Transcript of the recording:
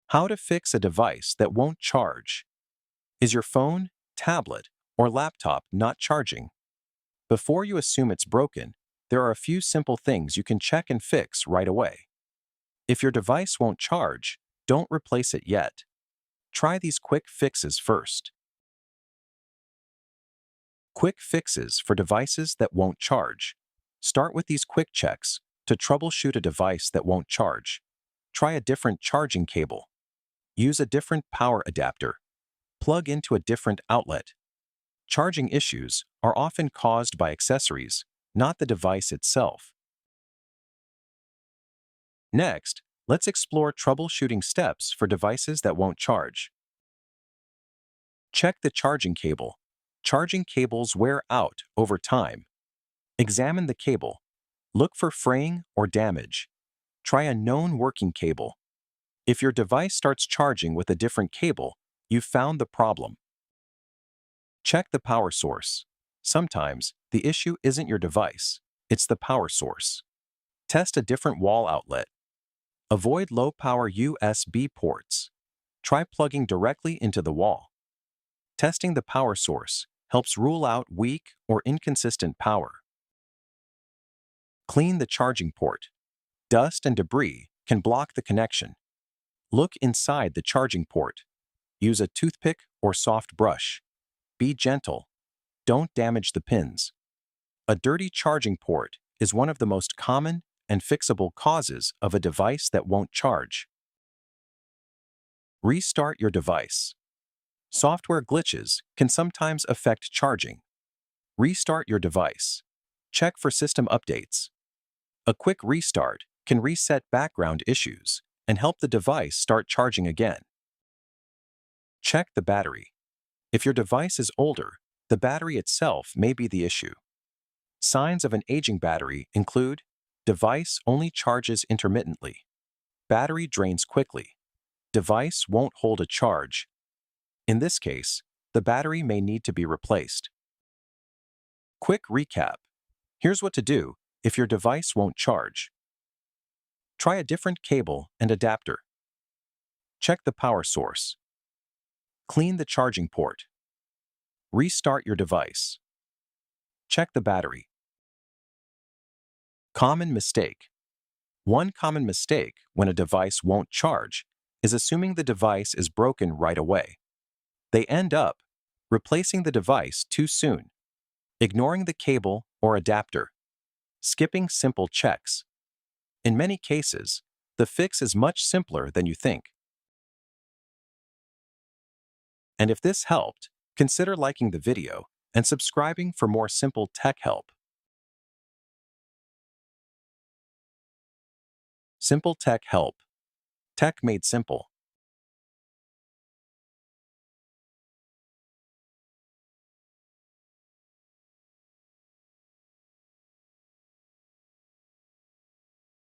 How to fix a device that won't charge. Is your phone, tablet, or laptop not charging? Before you assume it's broken, there are a few simple things you can check and fix right away. If your device won't charge, don't replace it yet. Try these quick fixes first. Quick fixes for devices that won't charge. Start with these quick checks to troubleshoot a device that won't charge. Try a different charging cable. Use a different power adapter. Plug into a different outlet. Charging issues are often caused by accessories, not the device itself. Next, let's explore troubleshooting steps for devices that won't charge. Check the charging cable. Charging cables wear out over time. Examine the cable. Look for fraying or damage. Try a known working cable. If your device starts charging with a different cable, you've found the problem. Check the power source. Sometimes, the issue isn't your device, it's the power source. Test a different wall outlet. Avoid low-power USB ports. Try plugging directly into the wall. Testing the power source helps rule out weak or inconsistent power. Clean the charging port. Dust and debris can block the connection. Look inside the charging port. Use a toothpick or soft brush. Be gentle. Don't damage the pins. A dirty charging port is one of the most common and fixable causes of a device that won't charge. Restart your device. Software glitches can sometimes affect charging. Restart your device. Check for system updates. A quick restart can reset background issues and help the device start charging again. Check the battery. If your device is older, the battery itself may be the issue. Signs of an aging battery include device only charges intermittently, battery drains quickly, device won't hold a charge. In this case, the battery may need to be replaced. Quick recap. Here's what to do if your device won't charge. Try a different cable and adapter. Check the power source. Clean the charging port. Restart your device. Check the battery. Common mistake. One common mistake when a device won't charge is assuming the device is broken right away. They end up replacing the device too soon, ignoring the cable or adapter, skipping simple checks. In many cases, the fix is much simpler than you think. And if this helped, consider liking the video and subscribing for more simple tech help. SimpleTech Help. Tech made simple.